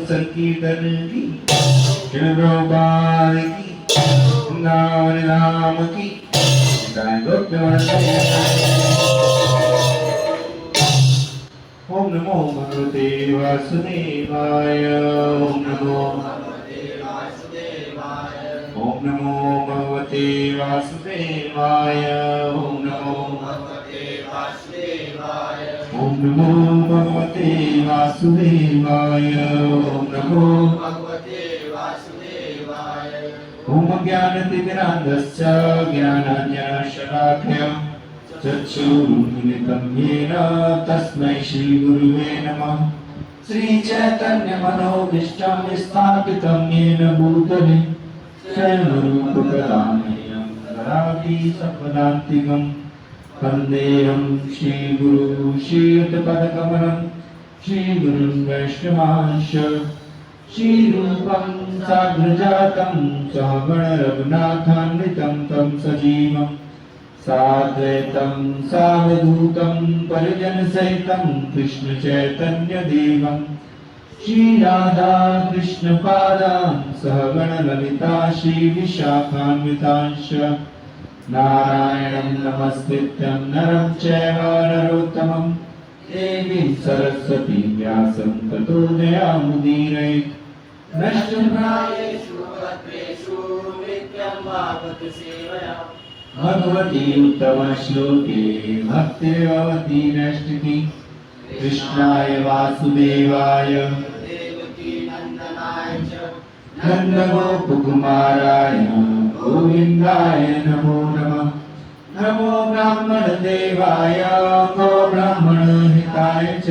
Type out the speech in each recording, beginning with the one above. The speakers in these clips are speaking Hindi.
संकीर्तन की शिवबाई की नाम की ओम नमो भगवते वासुदेवाय ओम नमो भगवते वासुदेवाय ओम नमो भगवते वासुदेवाय ओम नमो ओम ज्ञानतिमिरान्धस्य ज्ञानाञ्जनशलाकया चक्षुरुन्मिलितं येन तस्मै श्रीगुरुवे नमः। श्रीचैतन्यमनोभीष्टं स्थापितं येन भूतले स्वयं रूपकदामह्यं ददाति सम्पदान्तिकम्। वन्देऽहं श्रीगुरु श्रीयुतपदकमलं श्रीगुरुं वैष्णवांश श्रीरूपं साग्रजातं सहगण रघुनाथान्वितं तं सजीवं साद्वैतं सावधूतं परिजनसहितं कृष्णचैतन्यदेवं श्रीराधा कृष्णपादां सहगण ललिता श्रीविशाखान्वितांश्च नारायणं नमस्कृत्यं नरं चैव नरोत्तमं देवीं सरस्वतीं व्यासं ततो जयामुदीरयेत्। नष्टप्रायेषु भद्रेषु नित्यं भागवत सेवया भगवती उत्तमश्लोके भक्तिर्भवती नष्टिति। कृष्णाय वासुदेवाय देवकी नन्दनाय च नन्दगोपकुमाराय गोविन्दाय नमो नमः। नमो ब्राह्मणदेवाय गो ब्राह्मणहिताय च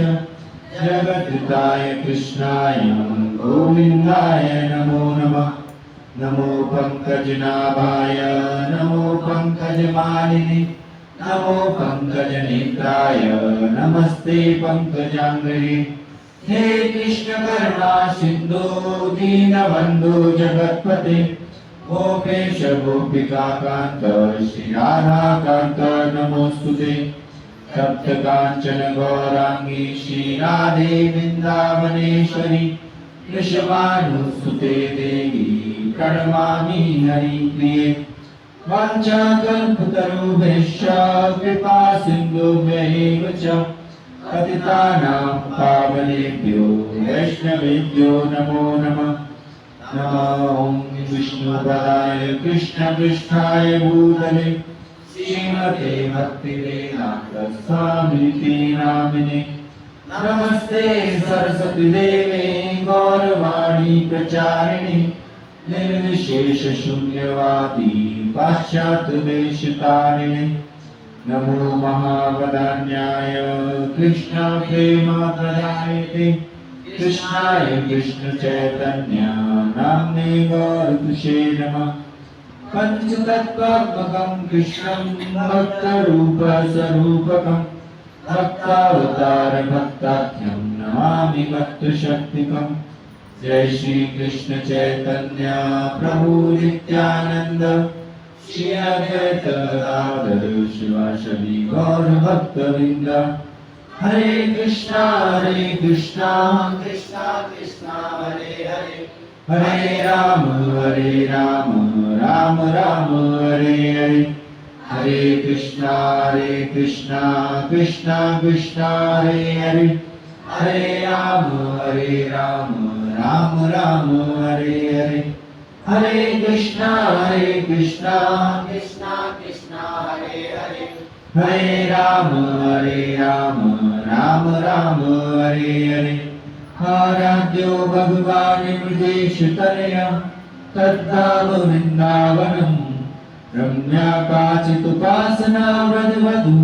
जगद्धिताय कृष्णाय गोविन्दाय नमो नमः। नमो पंकजनाभाय नमो पंकजमालिने नमो पंकजनेत्राय नमस्ते पंकजांग्रये। हे कृष्ण करुणा सिंधु दीनबंधु जगत्पते गोपेश गोपिका कांत श्री राधा कांत नमोस्तुते। सप्त कांचन गौरांगी श्री राधे वृंदावनेश्वरी वृषभानुसुते देवी प्रणमामि हरिप्रिये। वाञ्छाकल्पतरुभ्यश्च कृपा सिन्धुभ्यैव च पतितानां पावनेभ्यो वैष्णवेभ्यो नमो नमः। नमो विष्णुपदाय कृष्णपृष्ठाय भूतले श्रीमते भक्तिवेदान्त स्वामिनिति नामिने। नमस्ते सरस्वती देवे गौरवाणी प्रचारिणे निर्विशेष शून्यवादी पाश्चात्य देशतारिणे। नमो महावदान्याय कृष्ण प्रेमाप्रदायते कृष्णाय कृष्ण चैतन्य नाम्ने गौरकृषे नमः। पंचतत्त्वात्मकं कृष्णं भक्तरूपस्वरूपकं भक्तावतार भक्ताख्यं नमामि भक्तशक्तिकम्। जय श्री कृष्ण चैतन्य प्रभु नित्यानंद श्री अद्वैत गदाधर शिवासदि गौर भक्तवृंद। हरे कृष्णा कृष्णा कृष्णा हरे हरे हरे राम राम राम हरे हरे। हरे कृष्णा कृष्णा कृष्णा हरे हरे हरे राम राम हरे हरे। हरे कृष्णा कृष्णा कृष्णा हरे हरे हरे राम राम हरे हरे। आराध्यो भगवान् मृगेशतनया तद्धाम वृन्दावनम् रम्या काचिदुपासना वधवधू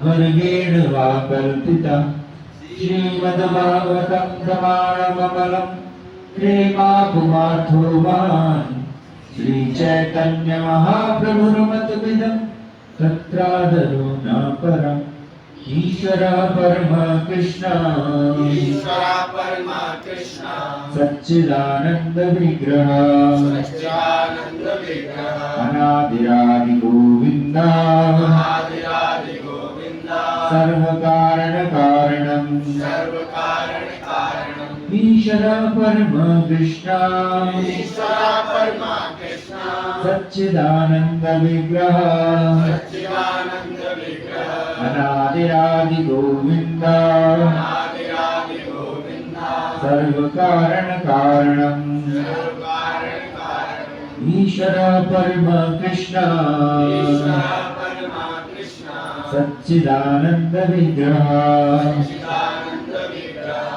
वर्गेण वा कल्पिता। श्रीमद्भागवतं प्रमाणममलं प्रेमापुमार्थो महान् श्रीचैतन्य महाप्रभुर्मतमिदं तत्रादरो न परम्। ईश्वरः परमः कृष्ण सच्चिदानंद विग्रह अनादिरादि गोविंद सर्वकारण कारणम् ईश्वरः परमः कृष्ण सच्चिदानंद विग्रह अनादिरादि गोविंद सर्वकारण कारणम् ईश्वरः परमः कृष्ण सच्चिदानंद विग्रह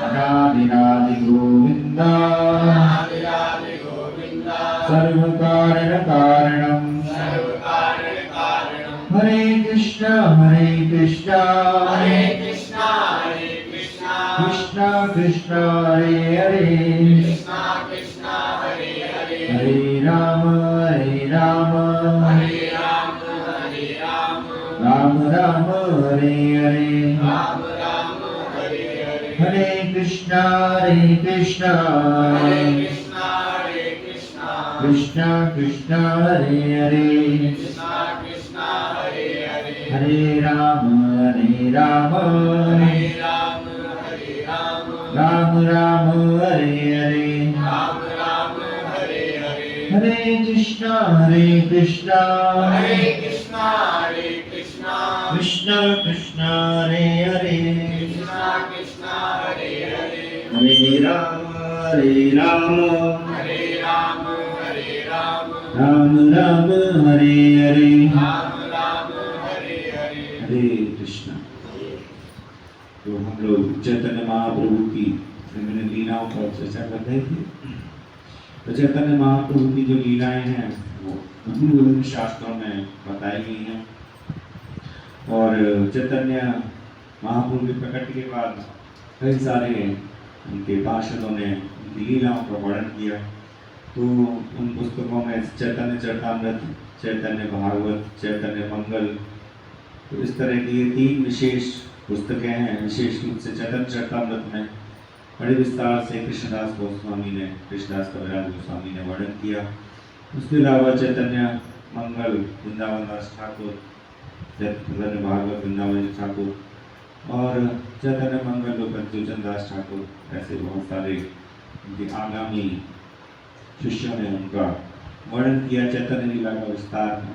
अनादिरादि गोविंद सर्वकारण कारणम्। हरे कृष्णा कृष्णा कृष्णा हरे हरे हरे राम राम हरे हरे। हरे कृष्णा कृष्णा कृष्णा हरे हरे हरे राम राम हरे हरे। हरे कृष्णा कृष्णा कृष्णा हरे हरे हरे राम राम हरे हरे। हरे कृष्णा। तो हम लोग चैतन्य महाप्रभु की विभिन्न लीलाओं पर चर्चा कर रहे थे। तो चैतन्य महाप्रभु की जो लीलाएं हैं वो विभिन्न शास्त्रों में बताई गई हैं। और चैतन्य महाप्रभु के प्रकट के बाद कई सारे उनके पार्षदों ने उनकी लीलाओं का वर्णन किया। तो उन पुस्तकों में चैतन्य चरितामृत, चैतन्य भागवत, चैतन्य मंगल, तो इस तरह की ये 3 विशेष पुस्तकें हैं। विशेष रूप से चैतन्य चरितामृत में बड़े विस्तार से कृष्णदास कविराज गोस्वामी ने वर्णन किया। उसके अलावा चैतन्य मंगल वृंदावन दास ठाकुर, चैतन्य भागवत वृंदावन ठाकुर और चैतन्य मंगल प्रत्युचन दास ठाकुर, ऐसे बहुत सारे उनके आगामी शिष्यों ने उनका वर्णन किया। चैतन्य लीला का विस्तार है।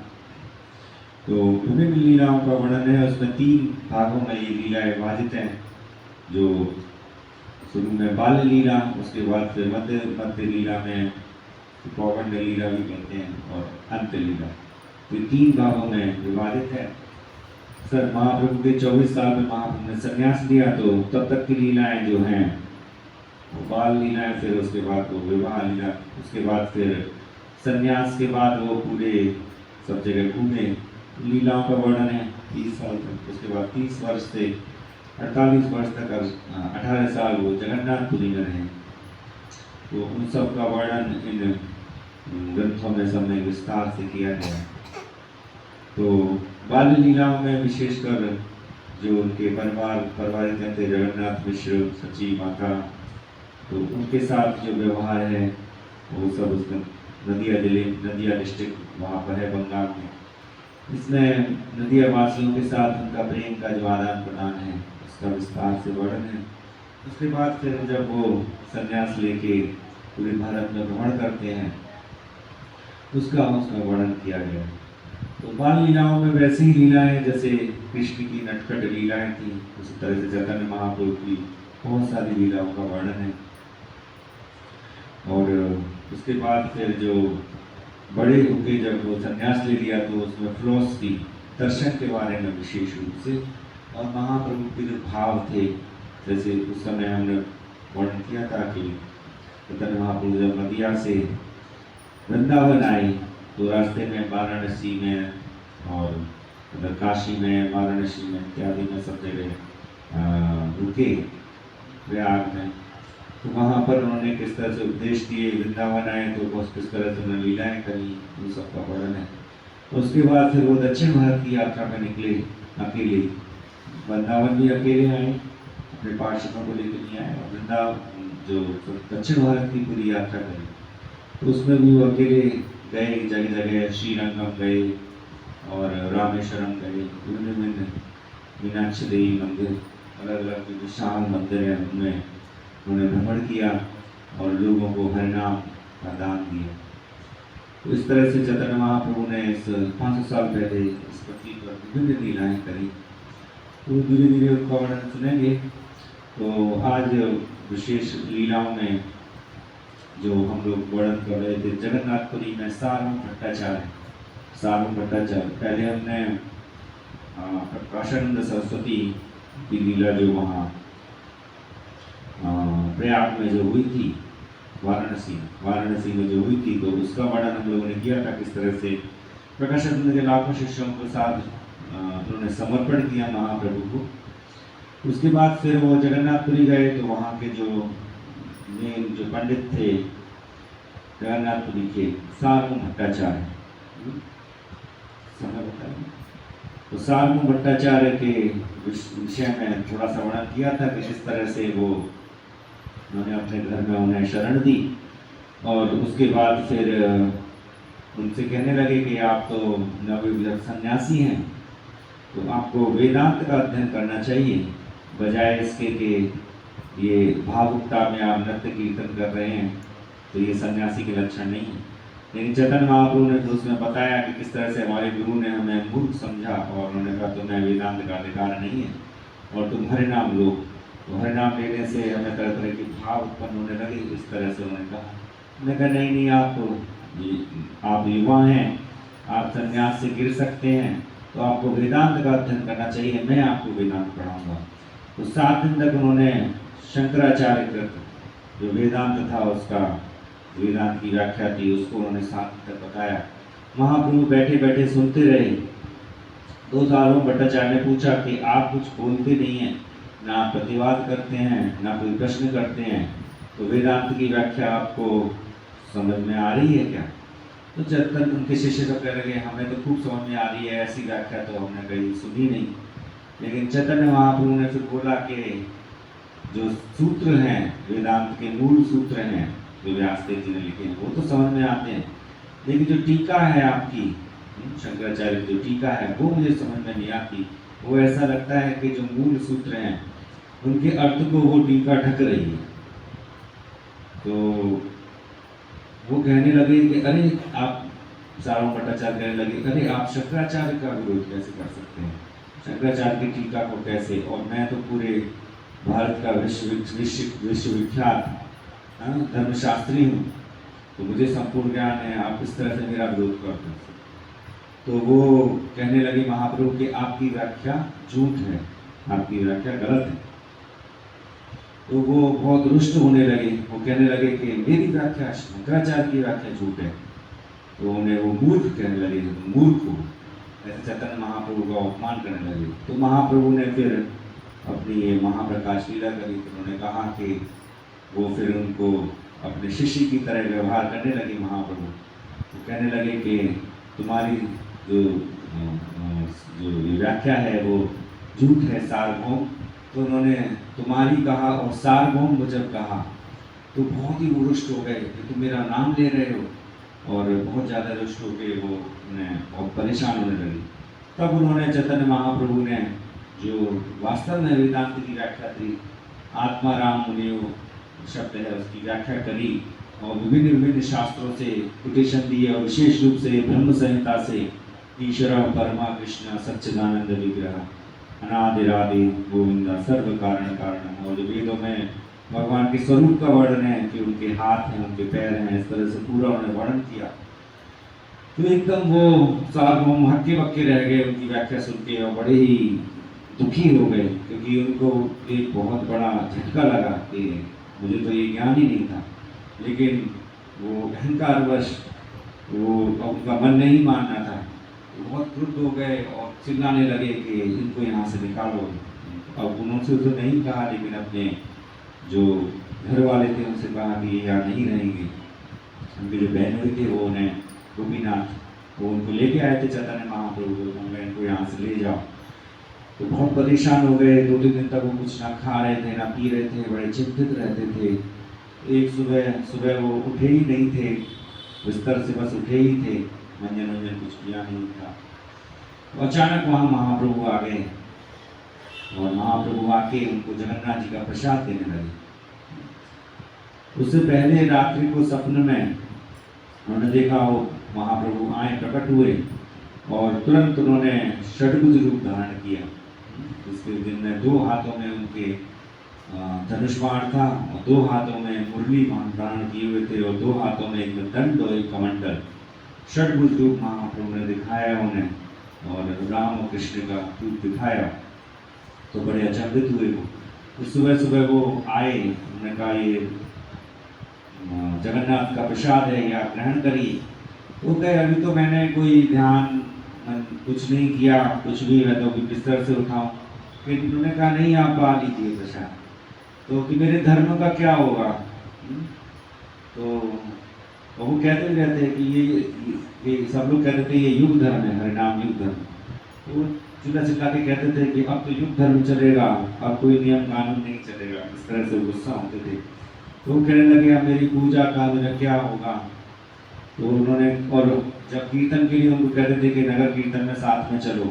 तो विभिन्न लीलाओं का वर्णन है। उसमें 3 भागों में ये लीलाएं विभाजित हैं। जो शुरू में बाल लीला, उसके बाद फिर मध्य लीला में पौगंड लीला भी कहते हैं और अंत लीला, तो 3 भागों में विभाजित है। सर महाप्रभु के 24 साल में महाप्रभु ने संन्यास लिया, तो तब तक की लीलाएं जो हैं वो बाल लीलाएं, फिर उसके बाद वो विवाह लीला, उसके बाद फिर संन्यास के बाद वो पूरे सब जगह घूमे। लीलाओं का वर्णन है 30 साल तक, उसके बाद 30 वर्ष से 48 वर्ष तक 18 साल वो जगन्नाथपुरी में रहे। तो उन सब का वर्णन इन ग्रंथों में सब में विस्तार से किया गया। तो बाल लीलाओं में विशेषकर जो उनके परिवारिक थे, जगन्नाथ मिश्र, सची माता, तो उनके साथ जो व्यवहार है वो सब उसमें नदिया डिस्ट्रिक्ट वहाँ पर है बंगाल में। इसमें नदिया वासियों के साथ उनका प्रेम का जो आदान प्रदान है उसका विस्तार से वर्णन है। उसके बाद फिर जब वो संन्यास लेके पूरे भारत में भ्रमण करते हैं उसका वर्णन किया गया। तो बाल लीलाओं में वैसी ही लीलाएं जैसे कृष्ण की नटखट लीलाएं थी, उसी तरह से चैतन्य महाप्रभु की बहुत सारी लीलाओं का वर्णन है। और उसके बाद फिर जो बड़े होके जब वो संन्यास ले लिया तो उसमें फिलॉसफी, दर्शन के बारे में विशेष रूप से, और महाप्रभु के जो भाव थे, जैसे उस समय हमने वर्णन किया था कि चैतन्य महाप्रभु जब नदिया से वृंदावन आए तो रास्ते में वाराणसी में और उधर काशी में, वाराणसी में इत्यादि में सब जगह रुके, प्रयाग में। तो वहाँ पर उन्होंने किस तरह से उपदेश दिए, वृंदावन आए तो बहुत किस तरह से उन्होंने लीलाएं करी, उन सबका वर्णन है। तो उसके बाद फिर वो दक्षिण भारत की यात्रा में निकले अकेले। वृंदावन भी अकेले आए, अपने पार्षदों को लेकर नहीं आए, और वृंदावन जो दक्षिण भारत की पूरी यात्रा करी तो उसमें भी वो अकेले गए, जगह जगह श्रीरंगम गए और रामेश्वरम गए, विभिन्न मीनाक्षी देवी मंदिर, अलग अलग विशाल मंदिर है, उनमें उन्होंने भ्रमण किया और लोगों को हरिनाम का दान दिया। तो इस तरह से चैतन्य महाप्रभु ने इस 500 साल पहले इस पृथ्वी पर विभिन्न लीलाएं करी। तो धीरे धीरे उनका वर्णन सुनेंगे। तो आज विशेष लीलाओं में जो हम लोग वर्णन कर रहे थे, जगन्नाथपुरी में सार्वभौम भट्टाचार्य, पहले हमने प्रकाशानंद सरस्वती की लीला जो वहाँ प्रयाग में जो हुई थी, वाराणसी में जो हुई थी, तो उसका वर्णन हम लोगों ने किया था, किस तरह से प्रकाशानंद के लाखों शिष्यों के साथ उन्होंने समर्पण किया महाप्रभु को। उसके बाद फिर वो जगन्नाथपुरी गए तो वहाँ के जो मेन जो पंडित थे जगन्नाथपुरी के, सार्वभौम भट्टाचार्य, तो सार्वभौम भट्टाचार्य के विषय में थोड़ा सा वर्णन किया था कि किस तरह से वो उन्होंने अपने घर में उन्हें शरण दी, और उसके बाद फिर उनसे कहने लगे कि आप तो नवयुवक सन्यासी हैं, तो आपको वेदांत का अध्ययन करना चाहिए, बजाय इसके कि ये भावुकता में आप नृत्य कीर्तन कर रहे हैं, तो ये सन्यासी के लक्षण नहीं है। लेकिन चैतन्य महाप्रभु ने तो उसमें बताया कि किस तरह से हमारे गुरु ने हमें मूर्ख समझा और उन्होंने कहा तुम्हें वेदांत का अधिकार नहीं है और तुम हरिनाम लो। तो हरिनाम लेने से हमें तरह तरह के भाव उत्पन्न होने लगे, इस तरह से उन्होंने कहा। मैंने कहा नहीं, आप युवा हैं, आप संन्यास से गिर सकते हैं, तो आपको वेदांत का अध्ययन करना चाहिए, मैं आपको वेदांत पढ़ाऊंगा। तो 7 दिन तक उन्होंने शंकराचार्य कृत जो वेदांत था, उसका वेदांत की व्याख्या थी, उसको उन्होंने 7 दिन तक बताया। महाप्रभु बैठे बैठे सुनते रहे। 2 सालों भट्टाचार्य ने पूछा कि आप कुछ बोलते नहीं हैं, ना प्रतिवाद करते हैं, ना कोई प्रश्न करते हैं, तो वेदांत की व्याख्या आपको समझ में आ रही है क्या? तो चैतन्य उनके शिष्य सब कह लगे हमें तो खूब समझ में आ रही है, ऐसी व्याख्या तो हमने कहीं सुनी नहीं। लेकिन चैतन्य महाप्रभु ने फिर बोला कि जो सूत्र हैं, वेदांत के मूल सूत्र हैं जो व्यासदेव जी ने लिखे हैं, वो तो समझ में आते हैं, लेकिन जो टीका है आपकी शंकराचार्य की जो टीका है वो मुझे समझ में नहीं आती। वो ऐसा लगता है कि जो मूल सूत्र हैं उनके अर्थ को वो टीका ढक रही है। तो वो कहने लगे कि अरे आप, सार्वभौम भट्टाचार्य कहने लगे अरे आप शंकराचार्य का विरोध कैसे कर सकते हैं, शंकराचार्य की टीका को कैसे, और मैं तो पूरे भारत का विश्वविख्यात धर्मशास्त्री हूँ, तो मुझे संपूर्ण ज्ञान है, आप किस तरह से मेरा विरोध करते हैं। तो वो कहने लगे महाप्रभु कि आपकी व्याख्या झूठ है, आपकी व्याख्या गलत है। तो वो बहुत रुष्ट होने लगे, वो कहने लगे कि मेरी व्याख्या, शंकराचार्य की व्याख्या झूठ है। तो उन्हें वो मूर्ख कहने लगे, मूर्ख हो, ऐसे चैतन्य महाप्रभु का अपमान करने लगे। तो महाप्रभु ने फिर अपनी ये महाप्रकाश लीला करी। तो उन्होंने कहा कि वो फिर उनको अपने शिष्य की तरह व्यवहार करने लगे महाप्रभु। तो कहने लगे कि तुम्हारी जो ये व्याख्या है वो झूठ है, सार्वभौम। तो उन्होंने तुम्हारी कहा और सार्वभौम को जब कहा तो बहुत ही वो रुष्ट हो गए कि तुम मेरा नाम ले रहे हो, और बहुत ज़्यादा रुष्ट हो गए, वो उन्हें बहुत परेशान होने लगी। तब उन्होंने चैतन्य महाप्रभु ने जो वास्तव में वेदांत की व्याख्या थी, आत्मा राम मुनियो शब्द है, उसकी व्याख्या करी और विभिन्न विभिन्न शास्त्रों से कोटेशन दिए, और विशेष रूप से ब्रह्म संहिता से ईश्वर परमा कृष्ण सच्चिदानंद विग्रह अनादिरादि गोविंदा सर्व कारण कारण, और जो वेदों में भगवान के स्वरूप का वर्णन है कि उनके हाथ हैं, उनके पैर हैं, इस तरह से पूरा उन्होंने वर्णन किया। तो एकदम वो सार्वभौम हक्के बक्के रह गए उनकी व्याख्या सुन के, और बड़े ही दुखी हो गए, क्योंकि उनको एक बहुत बड़ा झटका लगा कि मुझे तो ये ज्ञान ही नहीं था। लेकिन वो अहंकारवश वो उनका मन नहीं मानना था, बहुत क्रुद्ध हो गए और चिल्लाने लगे कि इनको यहाँ से निकालो। अब उन्होंने तो नहीं कहा, लेकिन अपने जो घर वाले थे उनसे कहा कि ये यहाँ नहीं रहेंगे। उनके जो बहनोई थे वो उन्हें गोपीनाथ, वो उनको लेके आए थे चैतन्य महाप्रभु, उन्होंने इनको यहाँ से ले जाओ। तो बहुत परेशान हो गए, 2-3 दिन तक वो कुछ ना खा रहे थे ना पी रहे थे, बड़े चिंतित रहते थे। एक सुबह वो उठे ही नहीं थे, बिस्तर से बस उठे ही थे, मंजन कुछ किया नहीं था। तो अचानक वहाँ महाप्रभु आ गए, और महाप्रभु आके उनको जगन्नाथ जी का प्रसाद देने लगे। उससे पहले रात्रि को सपने में उन्होंने देखा वो महाप्रभु आए, प्रकट हुए, और तुरंत उन्होंने षड्भुज रूप धारण किया। उसके दिन में 2 हाथों में उनके धनुष बाण था, और 2 हाथों में मुरली बाण धारण किए हुए थे, और 2 हाथों में एक दंड और एक कमंडल। षड्भुज रूप महाप्रभु ने दिखाया उन्हें, और राम और कृष्ण का रूप दिखाया। तो बड़े अचंभित हुए वो। तो सुबह सुबह वो आए, उन्होंने कहा ये जगन्नाथ का प्रसाद है, या ग्रहण करिए। वो कहे अभी तो मैंने कोई ध्यान कुछ नहीं किया, कुछ भी है तो बिस्तर से उठाऊं। फिर उन्होंने कहा नहीं, आप पा लीजिए प्रसाद। तो कि मेरे धर्म का क्या होगा? तो वो कहते ही रहते हैं कि ये सब लोग कहते थे ये युग धर्म है, हरिनाम युग धर्म। तो चिल्ला चिल्ला के कहते थे कि अब तो युग धर्म चलेगा, अब कोई नियम कानून नहीं चलेगा। इस तरह से गुस्सा होते थे। तो वो कहने लगे अब मेरी पूजा का मेरा क्या होगा? तो उन्होंने, और जब कीर्तन के लिए उनको कहते थे कि नगर कीर्तन में साथ में चलो,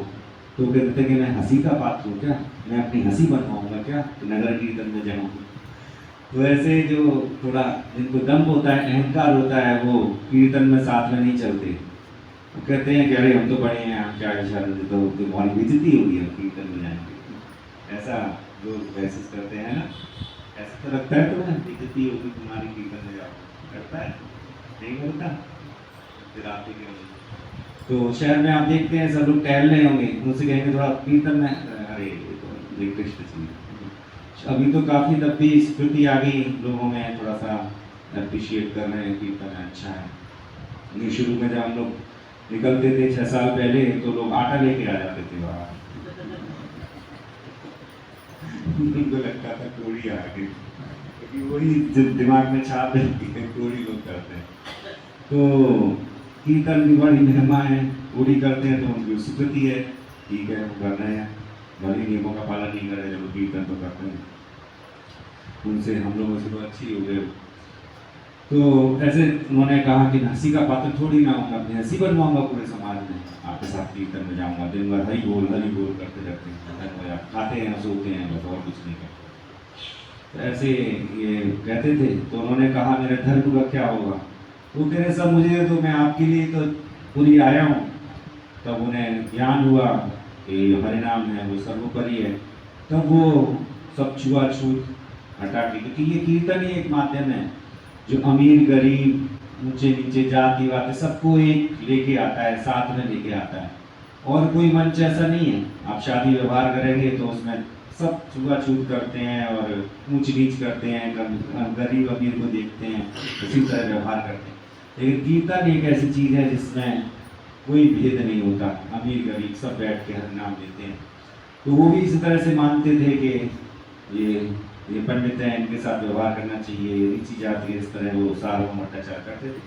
तो कहते थे कि मैं हंसी का पात्र हूँ क्या, मैं अपनी हंसी बनवाऊंगा क्या कि नगर कीर्तन में जाऊँ? तो ऐसे जो थोड़ा जिनको दम होता है, अहंकार होता है, वो कीर्तन में साथ में नहीं चलते। वो कहते हैं कि अरे हम तो बड़े हैं, क्या इशारा देते हो, तो बहुत बेइज्जती होगी हम कीर्तन में जाएंगे। ऐसा लोग महसूस करते हैं ना, ऐसा तो लगता है तुम्हें बेइज्जती होगी तुम्हारी कीर्तन में जाओ, करता है नहीं होता? तो शहर में आप देखते हैं सब लोग टहल रहे होंगे, उनसे कहेंगे थोड़ा कीर्तन में, अरे कृष्ण जी। अभी तो काफ़ी तब भी स्फूर्ति आ गई लोगों में, थोड़ा सा अप्रिशिएट कर रहे हैं कीर्तन अच्छा है। ये शुरू में जब हम लोग निकलते थे 6 साल पहले, तो लोग आटा लेके आ जाते थे बाहर। उनको लगता था कोड़ी आ गई, क्योंकि वही दिमाग में छाप रहती है, कोड़ी लोग करते हैं। तो कीर्तन की बड़ी महिमा है, कोड़ी करते हैं तो उनकी स्वीकृति है, ठीक है वो कर रहे हैं, भले नियमों का पालन नहीं कर रहे, जब कीर्तन तो करते हैं। उनसे हम लोगों से तो अच्छी हो गए। तो ऐसे उन्होंने कहा कि हंसी का पात्र थोड़ी ना होगा, अपनी हंसी बनवाऊंगा पूरे समाज में, आपके साथ कीर्तन में जाऊंगा, दिन भर हरी बोल करते रहते हैं, खाते हैं सोते हैं, बस और कुछ नहीं करते। तो ऐसे ये कहते थे। तो उन्होंने कहा मेरे धर्म का क्या होगा? वो कह रहे सब मुझे, तो मैं आपके लिए तो पूरी आया हूँ। तब उन्हें ज्ञान हुआ कि हरिनाम है वो सर्वोपरि है। तब वो सब छुआछूत हटा के, क्योंकि ये कीर्तन ही एक माध्यम है जो अमीर गरीब ऊंचे नीचे जाति वाति सबको एक लेके आता है, साथ में लेके आता है। और कोई मंच ऐसा नहीं है, आप शादी व्यवहार करेंगे तो उसमें सब छुआछूत करते हैं और ऊंच नीच करते हैं, गरीब अमीर को देखते हैं, उसी तरह व्यवहार करते हैं। लेकिन कीर्तन एक ऐसी चीज है जिसमें कोई भेद नहीं होता, अमीर गरीब सब बैठ के हर नाम लेते हैं। तो वो भी इसी तरह से मानते थे कि ये पंडित हैं, इनके साथ व्यवहार करना चाहिए, नीची जाति इस तरह वो सार्वभौम अत्याचार करते थे।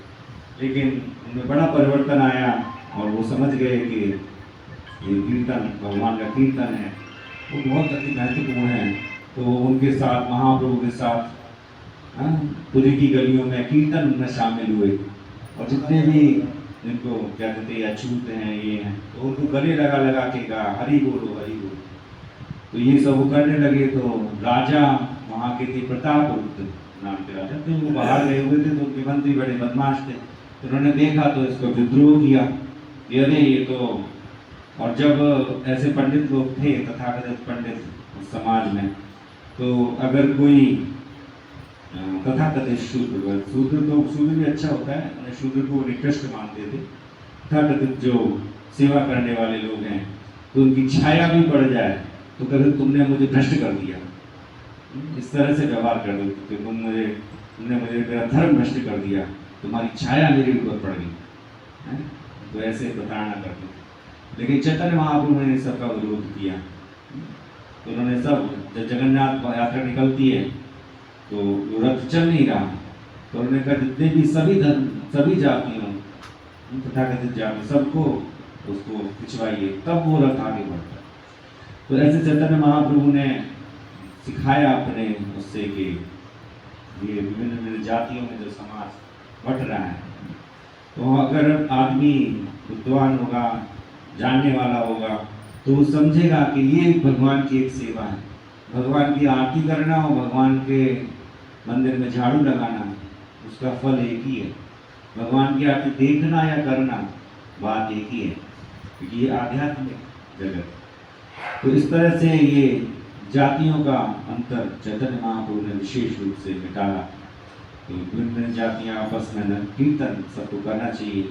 लेकिन उनमें बड़ा परिवर्तन आया और वो समझ गए कि ये कीर्तन भगवान का कीर्तन है, वो बहुत अति महत्वपूर्ण है। तो उनके साथ महाप्रभु के साथ पुरी की गलियों में कीर्तन में शामिल हुए और जितने भी जिनको क्या कहते हैं अछूत हैं ये हैं, तो उनको गले लगा लगा के कहा हरि बोलो हरि बोलो। तो ये सब वो करने लगे। तो राजा वहाँ के थे प्रतापरुद्र नाम के राजा, तो वो बाहर गए हुए थे, तो उनके मंत्री बड़े बदमाश थे, तो उन्होंने देखा तो इसको विद्रोह किया, अरे ये तो। और जब ऐसे पंडित लोग थे तथाकथित पंडित समाज में, तो अगर कोई तथाकथित शूद्र तो शूद्र भी अच्छा होता है, शूद्र को निकृष्ट मानते थे, तथाकथित जो सेवा करने वाले लोग हैं तो उनकी छाया भी पड़ जाए तो कभी तुमने मुझे भ्रष्ट कर दिया, इस तरह से व्यवहार कर दो कि तुमने मुझे मेरा धर्म भ्रष्ट कर दिया, तुम्हारी छाया मेरे ऊपर पड़ गई, तो ऐसे प्रताड़ना करते थे। लेकिन चैतन्य महाप्रभु ने सबका विरोध किया। तो उन्होंने सब, जब जगन्नाथ यात्रा निकलती है तो रथ चल नहीं रहा, तो उन्होंने कहा जितने भी सभी धर्म सभी जातियों तथाकथित जाति सबको उसको पिछवाइए, तब वो रथ आगे बढ़ता। तो ऐसे चैतन्य महाप्रभु ने सिखाया अपने उससे कि ये विभिन्न जातियों में जो समाज बट रहा है, तो अगर आदमी विद्वान होगा, जानने वाला होगा, तो वो समझेगा कि ये भगवान की एक सेवा है। भगवान की आरती करना और भगवान के मंदिर में झाड़ू लगाना, उसका फल एक ही है। भगवान की आरती देखना या करना बात एक ही है, क्योंकि ये आध्यात्मिक जगत। तो इस तरह से ये जातियों का अंतर चैतन्य महाप्रभु ने विशेष रूप से मिटाया। तो विभिन्न जातियाँ आपस में कीर्तन सबको करना चाहिए,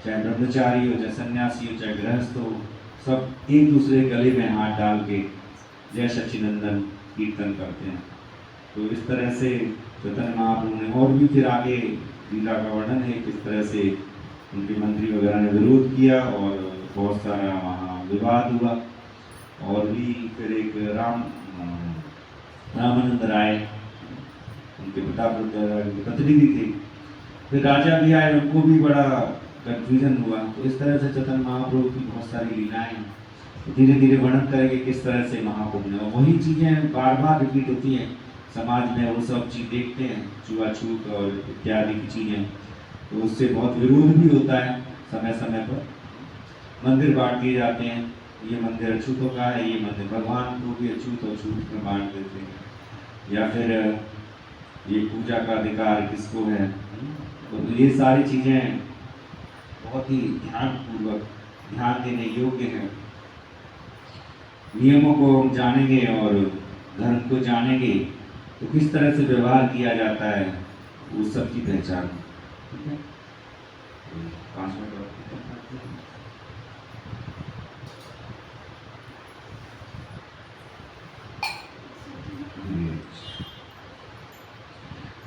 चाहे ब्रह्मचारी हो, चाहे सन्यासी हो, चाहे गृहस्थ हो, सब एक दूसरे गले में हाथ डाल के जय सच्चिनंदन कीर्तन करते हैं। तो इस तरह से चैतन्य महाप्रभु ने, और भी फिर आगे लीला का वर्णन है किस तरह से उनके मंत्री वगैरह ने विरोध किया और बहुत सारा वहाँ विवाद हुआ। और भी फिर एक रामानंद राय उनके प्रतिनिधि थे, फिर राजा भी आए, उनको भी बड़ा कंफ्यूजन हुआ। तो इस तरह से चैतन्य महाप्रभु की बहुत सारी लीलाएं धीरे धीरे वर्णन करेंगे किस तरह से महाप्रभु ने, और वही चीज़ें बार बार रिपीट होती हैं समाज में, वो सब चीज़ देखते हैं छुआछूत और इत्यादि की चीज़ें, तो उससे बहुत विरोध भी होता है। समय समय पर मंदिर बांट दिए जाते हैं, ये मंदिर अछूतों का है, ये मंदिर भगवान को भी अछूत और छूत में बांट देते हैं, या फिर ये पूजा का अधिकार किसको है। तो ये सारी चीज़ें बहुत ही ध्यानपूर्वक ध्यान देने योग्य है। नियमों को हम जानेंगे और धर्म को जानेंगे तो किस तरह से व्यवहार किया जाता है, वो सबकी पहचान। ठीक है, 5 मिनट और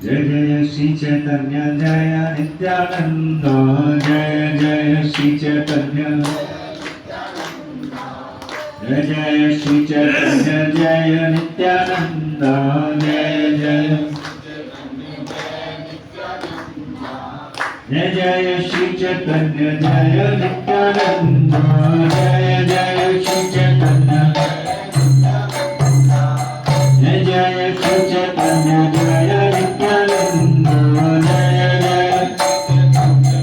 जय जय श्री चैतन्य जय नित्यानंद, जय जय श्री चैतन्य, जय जय श्री चैतन्य जय नित्यानंद, जय जय जय जय श्री चैतन्य जय नित्यानंद, जय जय श्री चैतन्य, जय जय श्री चैतन्य जय नित्यानंद, जय जय जय चैतन्य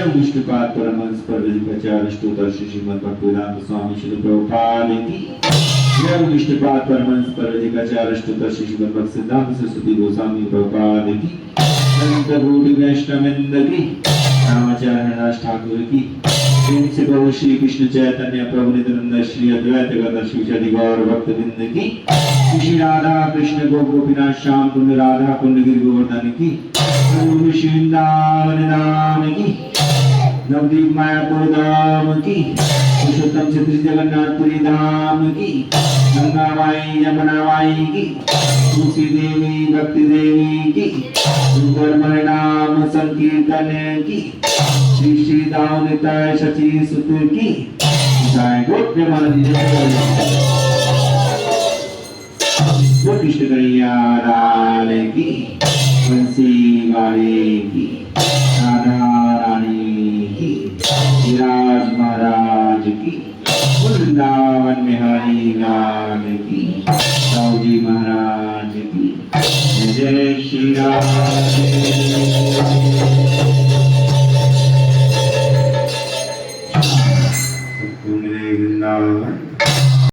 विष्णुपाद परमहंस परमहंस श्रीमद् भक्तिवेदांत स्वामी श्री प्रभुपाद की जय। विष्णुपाद परमहंस परमहंस श्रीमद् भक्तिवेदांत सरस्वती गोस्वामी प्रभुपाद की। संत बूढ़ी वैष्णववृंद की। रामाचार्य दास ठाकुर की। प्रेम प्रभु श्री कृष्ण चैतन्य प्रभु नित्यानंद श्री अद्वैत गदाधर शिवाचार्य गौर भक्तवृंद की। श्री राधा कृष्ण गोपीनाथ श्याम कुंड राधा कुंड गिरि गोवर्धन की। प्रभु वृंदावन धाम की। नवदीप मायापुर धाम की। पुरुषोत्तम श्री जगन्नाथपुरी धाम की। गंगा माई यमुना माई की। तुलसी देवी भक्ति देवी की। नाम संकीर्तन की। श्री श्री दावनिताय शची सुत की जय। गोप कृष्ण कन्हैया लाल की। बंसी वाले की। राधा रानी की। विराज महाराज की। वृंदावन में हरि लाल की। साहू जी महाराज की। जय श्री राम।